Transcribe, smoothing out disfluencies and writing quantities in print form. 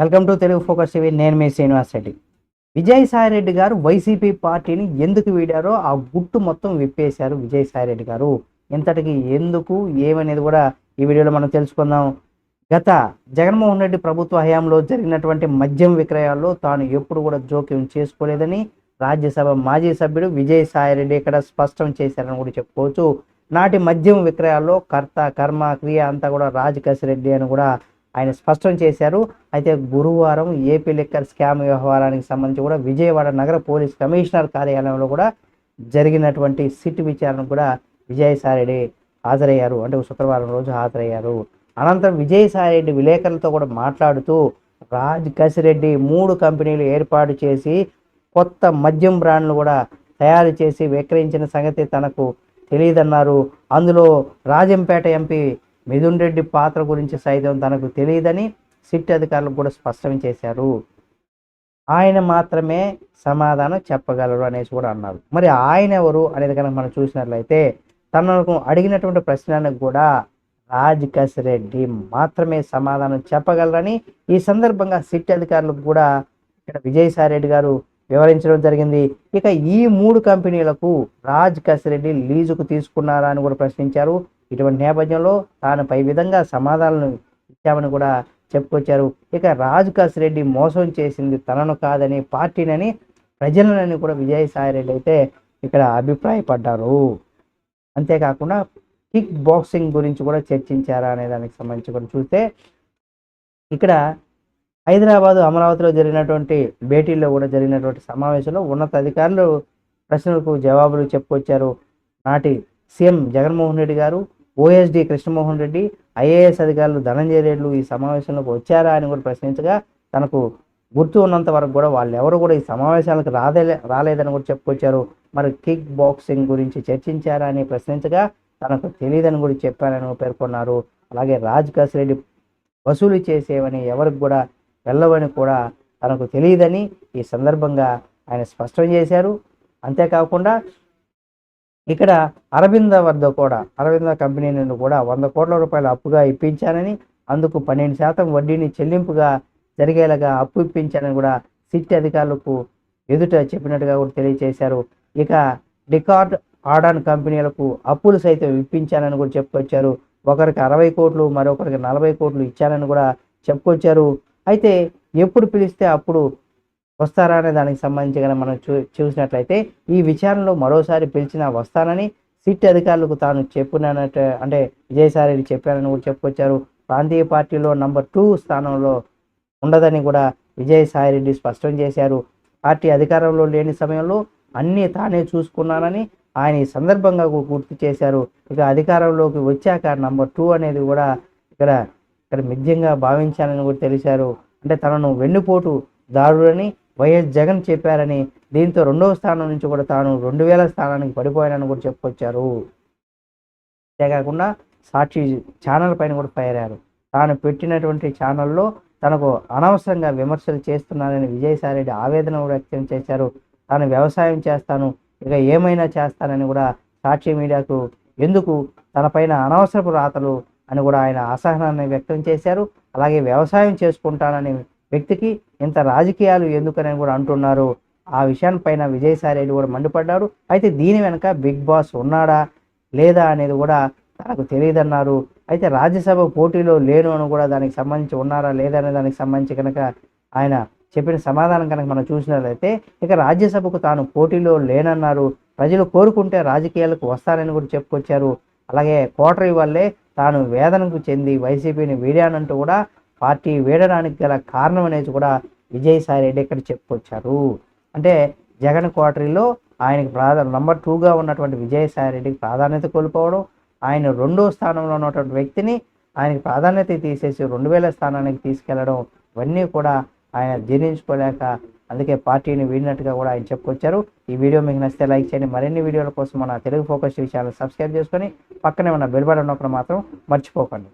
Welcome to Telugu focus TV. నేను మీ శ్రీనివాస్ రెడ్డి. విజయసాయిరెడ్డి గారు YCP పార్టీని ఎందుకు వీడారో ఆ గుట్టు మొత్తం విప్పేశారు విజయసాయిరెడ్డి గారు. ఇంతటికి ఎందుకు ఏమనేది కూడా ఈ వీడియోలో మనం తెలుసుకుందాం. గత జగన్మోహన్ రెడ్డి ప్రభుత్వ హయాంలో జరిగినటువంటి మద్యం విక్రయాల్లో తాను ఎప్పుడు కూడా జోక్యం చేసుకోలేదని రాజ్యసభ మాజీ సభ్యుడు విజయసాయిరెడ్డి ఇక్కడ స్పష్టం చేశారని కూడా చెప్పుకోవచ్చు. నాటి మద్యం విక్రయాల్లో కర్త కర్మ క్రియ అంతా కూడా రాజ్ రెడ్డి అని కూడా ఆయన స్పష్టం చేశారు. అయితే గురువారం ఏపీ లిక్కర్ స్కామ్ వ్యవహారానికి సంబంధించి కూడా విజయవాడ నగర పోలీస్ కమిషనర్ కార్యాలయంలో కూడా జరిగినటువంటి సిట్ విచారణకు కూడా విజయసాయిరెడ్డి హాజరయ్యారు. అంటే శుక్రవారం రోజు హాజరయ్యారు. అనంతరం విజయసాయిరెడ్డి విలేకరులతో కూడా మాట్లాడుతూ రాజ్ కసిరెడ్డి 3 కంపెనీలు ఏర్పాటు చేసి కొత్త మద్యం బ్రాండ్లు కూడా తయారు చేసి విక్రయించిన సంగతి తనకు తెలియదన్నారు. అందులో రాజంపేట ఎంపీ మిథున్ రెడ్డి పాత్ర గురించి సైతం తనకు తెలియదని సిట్ అధికారులకు కూడా స్పష్టం చేశారు. ఆయన మాత్రమే సమాధానం చెప్పగలరు అనేసి కూడా అన్నారు. మరి ఆయన ఎవరు అనేది కనుక మనం చూసినట్లయితే తనకు అడిగినటువంటి ప్రశ్నలకు కూడా రాజ్ రెడ్డి మాత్రమే సమాధానం చెప్పగలరని ఈ సందర్భంగా సిట్ అధికారులకు కూడా ఇక్కడ విజయసాయిరెడ్డి గారు వివరించడం జరిగింది. ఇక ఈ 3 కంపెనీలకు రాజ్ రెడ్డి లీజుకు తీసుకున్నారా అని కూడా ప్రశ్నించారు. ఇటువంటి నేపథ్యంలో తాను పై విధంగా సమాధానాలను ఇచ్చామని కూడా చెప్పుకొచ్చారు. ఇక రాజ్ రెడ్డి మోసం చేసింది తనను కాదని పార్టీనని ప్రజలనని కూడా విజయసాయిరెడ్డి అయితే ఇక్కడ అభిప్రాయపడ్డారు. అంతేకాకుండా కిక్ బాక్సింగ్ గురించి కూడా చర్చించారా అనే దానికి సంబంధించి కూడా చూస్తే ఇక్కడ హైదరాబాదు అమరావతిలో జరిగినటువంటి భేటీల్లో కూడా జరిగినటువంటి సమావేశంలో ఉన్నత అధికారులు ప్రశ్నలకు జవాబులు చెప్పుకొచ్చారు. నాటి సీఎం జగన్మోహన్ రెడ్డి గారు, ఓఎస్డి కృష్ణమోహన్ రెడ్డి, ఐఏఎస్ అధికారులు ధనంజయ రెడ్డి ఈ సమావేశంలోకి వచ్చారా అని కూడా ప్రశ్నించగా తనకు గుర్తు ఉన్నంత వరకు కూడా వాళ్ళు ఎవరు కూడా ఈ సమావేశాలకు రాలేదని కూడా చెప్పుకొచ్చారు. మరి కిక్ బాక్సింగ్ గురించి చర్చించారా అని ప్రశ్నించగా తనకు తెలియదని కూడా చెప్పారని పేర్కొన్నారు. అలాగే రాజ్ రెడ్డి వసూలు చేసేవని ఎవరికి కూడా వెళ్ళవని కూడా తనకు తెలియదని ఈ సందర్భంగా ఆయన స్పష్టం చేశారు. అంతేకాకుండా ఇక్కడ అరవింద కంపెనీ నుండి కూడా 100 కోట్ల రూపాయలు అప్పుగా ఇప్పించానని, అందుకు 12% వడ్డీని చెల్లింపుగా జరిగేలాగా అప్పు ఇప్పించానని కూడా సిట్ అధికారులకు ఎదుట చెప్పినట్టుగా కూడా తెలియజేశారు. ఇక డికార్డ్ ఆడాన్ కంపెనీలకు అప్పులు సైతం ఇప్పించానని కూడా చెప్పుకొచ్చారు. ఒకరికి 60 కోట్లు మరొకరికి 40 కోట్లు ఇచ్చానని కూడా చెప్పుకొచ్చారు. అయితే ఎప్పుడు పిలిస్తే అప్పుడు వస్తారా అనే దానికి సంబంధించి కనుక మనం చూసినట్లయితే ఈ విచారణలో మరోసారి పిలిచినా వస్తానని సిట్ అధికారులకు తాను చెప్పినట్టు అంటే విజయసాయిరెడ్డి చెప్పారని కూడా చెప్పుకొచ్చారు. ప్రాంతీయ పార్టీలో నంబర్ 2 స్థానంలో ఉండదని కూడా విజయసాయిరెడ్డి స్పష్టం చేశారు. పార్టీ అధికారంలో లేని సమయంలో అన్నీ తానే చూసుకున్నానని ఆయన ఈ సందర్భంగా గుర్తు చేశారు. ఇక అధికారంలోకి వచ్చాక నంబర్ 2 అనేది కూడా ఇక్కడ మిథ్యంగా భావించానని కూడా తెలిసారు. అంటే తనను వెన్నుపోటు దారుడని వైఎస్ జగన్ చెప్పారని, దీంతో 2వ స్థానం నుంచి కూడా తాను 2000 స్థానానికి పడిపోయానని కూడా చెప్పుకొచ్చారు. అంతేకాకుండా సాక్షి ఛానల్ పైన కూడా ఫైర్ అయ్యారు. తాను పెట్టినటువంటి ఛానల్లో తనకు అనవసరంగా విమర్శలు చేస్తున్నారని విజయసాయిరెడ్డి ఆవేదన వ్యక్తం చేశారు. తాను వ్యవసాయం చేస్తాను, ఇక ఏమైనా చేస్తానని కూడా సాక్షి మీడియాకు ఎందుకు తన పైన అనవసరపు రాతలు అని కూడా ఆయన అసహనాన్ని వ్యక్తం చేశారు. అలాగే వ్యవసాయం చేసుకుంటానని వ్యక్తికి ఇంత రాజకీయాలు ఎందుకని కూడా అంటున్నారు. ఆ విషయాన్పైన విజయసాయిరెడ్డి కూడా మండిపడ్డారు. అయితే దీని వెనక బిగ్ బాస్ ఉన్నాడా లేదా అనేది కూడా తనకు తెలియదన్నారు. అయితే రాజ్యసభ పోటీలో లేను అని కూడా దానికి సంబంధించి ఉన్నారా లేదా అనే దానికి సంబంధించి కనుక ఆయన చెప్పిన సమాధానం కనుక మనం చూసినట్లయితే ఇక రాజ్యసభకు తాను పోటీలో లేనన్నారు. ప్రజలు కోరుకుంటే రాజకీయాలకు వస్తానని కూడా చెప్పుకొచ్చారు. అలాగే కోటరీ వల్లే తాను వేదనకు చెంది వైసీపీని వీడానంటూ కూడా పార్టీ వీడడానికి గల కారణం అనేది కూడా విజయసాయిరెడ్డి ఇక్కడ చెప్పుకొచ్చారు. అంటే జగన్ కోటరీలో ఆయనకి నంబర్ 2గా ఉన్నటువంటి విజయసాయిరెడ్డికి ప్రాధాన్యత కోల్పోవడం, ఆయన 2వ స్థానంలో ఉన్నటువంటి వ్యక్తిని ఆయనకి ప్రాధాన్యత తీసేసి 2000 స్థానానికి తీసుకెళ్లడం, ఇవన్నీ కూడా ఆయన జీర్ణించుకోలేక అందుకే పార్టీని వీడినట్టుగా కూడా ఆయన చెప్పుకొచ్చారు. ఈ వీడియో మీకు నచ్చితే లైక్ చేయండి. మరిన్ని వీడియోల కోసం మన Telugu focus TV channel subscribe చేసుకొని పక్కనే ఉన్న బెల్ బటన్ నొక్కడం మాత్రం మర్చిపోకండి.